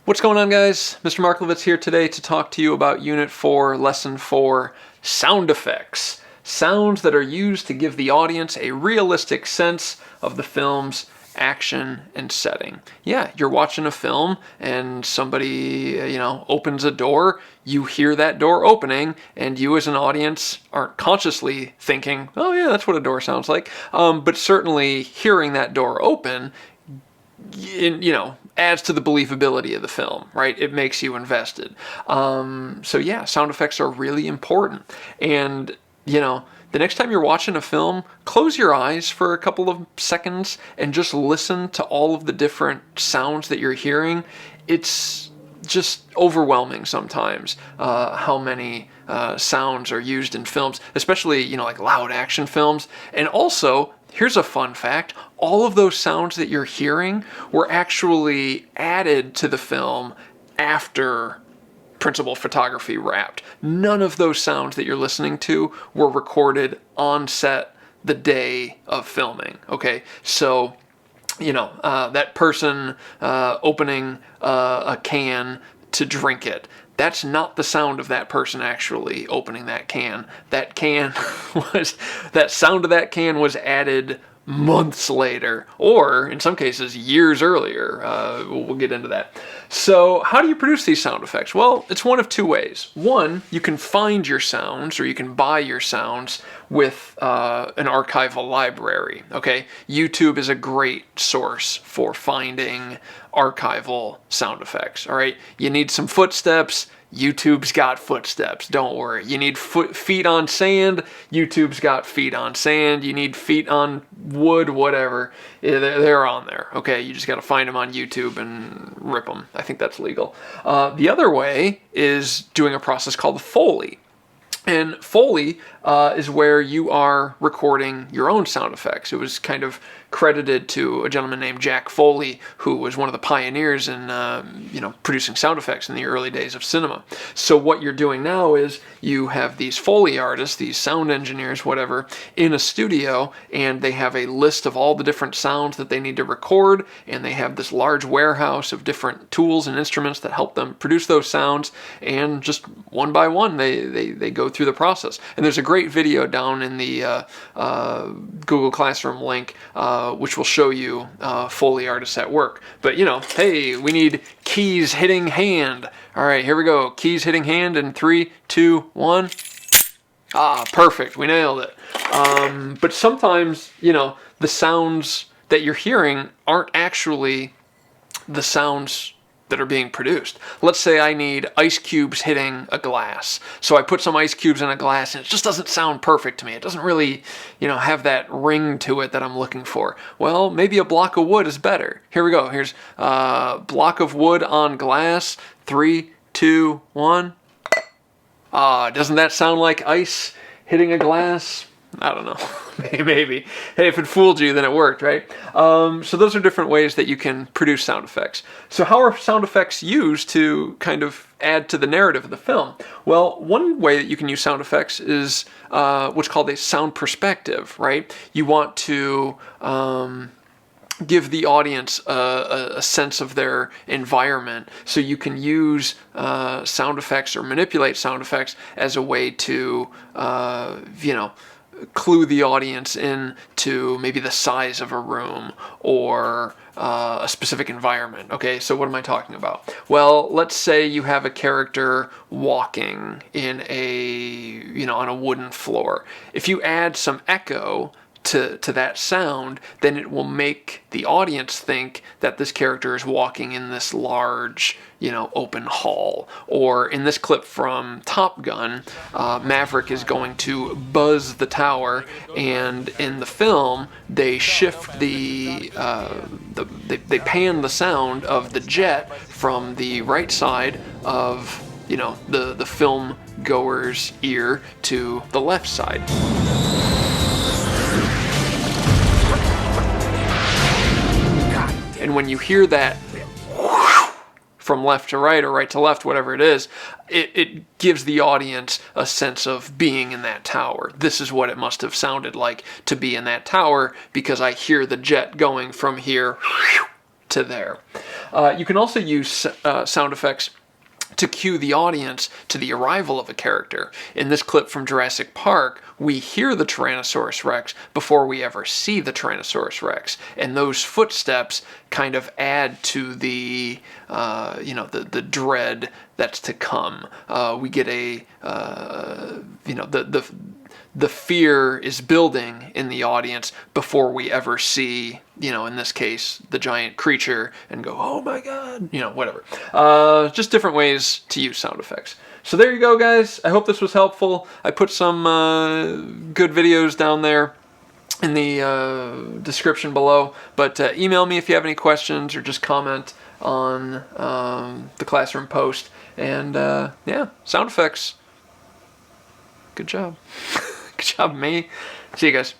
What's going on, guys? Mr. Markowitz here today to talk to you about Unit 4, Lesson 4, sound effects. Sounds that are used to give the audience a realistic sense of the film's action and setting. Yeah, you're watching a film and somebody, opens a door, you hear that door opening, and you as an audience aren't consciously thinking, oh yeah, that's what a door sounds like, but certainly hearing that door open, adds to the believability of the film, right? It makes you invested. So yeah, sound effects are really important. And, the next time you're watching a film, close your eyes for a couple of seconds and just listen to all of the different sounds that you're hearing. It's just overwhelming sometimes how many sounds are used in films, especially, like loud action films. And also, here's a fun fact, all of those sounds that you're hearing were actually added to the film after principal photography wrapped. None of those sounds that you're listening to were recorded on set the day of filming, okay? So, that person opening a can to drink it, that's not the sound of that person actually opening that can. That sound of that can was added months later, or in some cases years earlier. We'll get into that. So how do you produce these sound effects? Well, it's one of two ways. One, you can find your sounds, or you can buy your sounds with an archival library, okay? YouTube is a great source for finding archival sound effects, all right? You need some footsteps, YouTube's got footsteps, don't worry. You need feet on sand, YouTube's got feet on sand. You need feet on wood, whatever, they're on there, okay? You just got to find them on YouTube and rip them. I think that's legal. The other way is doing a process called Foley. And Foley is where you are recording your own sound effects. It was kind of credited to a gentleman named Jack Foley, who was one of the pioneers in, producing sound effects in the early days of cinema. So what you're doing now is you have these Foley artists, these sound engineers, whatever, in a studio, and they have a list of all the different sounds that they need to record, and they have this large warehouse of different tools and instruments that help them produce those sounds, and just one by one, they go through the process. And there's a great video down in the Google Classroom link which will show you Foley artists at work. But, hey, we need keys hitting hand. All right, here we go. Keys hitting hand in 3, 2, 1. Ah, perfect. We nailed it. But sometimes, the sounds that you're hearing aren't actually the sounds that are being produced. Let's say I need ice cubes hitting a glass. So I put some ice cubes in a glass and it just doesn't sound perfect to me. It doesn't really, have that ring to it that I'm looking for. Well, maybe a block of wood is better. Here we go. Here's a block of wood on glass. 3, 2, 1. Doesn't that sound like ice hitting a glass? I don't know. Maybe. Hey, if it fooled you, then it worked, right? So those are different ways that you can produce sound effects. So how are sound effects used to kind of add to the narrative of the film? Well, one way that you can use sound effects is what's called a sound perspective, right? You want to give the audience a sense of their environment. So you can use sound effects or manipulate sound effects as a way to, clue the audience in to maybe the size of a room or a specific environment. Okay, so what am I talking about? Well, let's say you have a character walking in on a wooden floor. If you add some echo to that sound, then it will make the audience think that this character is walking in this large, open hall. Or in this clip from Top Gun, Maverick is going to buzz the tower, and in the film, they shift they pan the sound of the jet from the right side of, the film goer's ear to the left side. And when you hear that from left to right or right to left, whatever it is, it gives the audience a sense of being in that tower. This is what it must have sounded like to be in that tower because I hear the jet going from here to there. You can also use sound effects to cue the audience to the arrival of a character. In this clip from Jurassic Park, we hear the Tyrannosaurus Rex before we ever see the Tyrannosaurus Rex, and those footsteps kind of add to the the dread that's to come. We get a the fear is building in the audience before we ever see, in this case, the giant creature and go, oh my God, whatever. Just different ways to use sound effects. So there you go, guys. I hope this was helpful. I put some good videos down there in the description below, but email me if you have any questions or just comment on the classroom post. And yeah, sound effects. Good job. Good job, me. See you guys.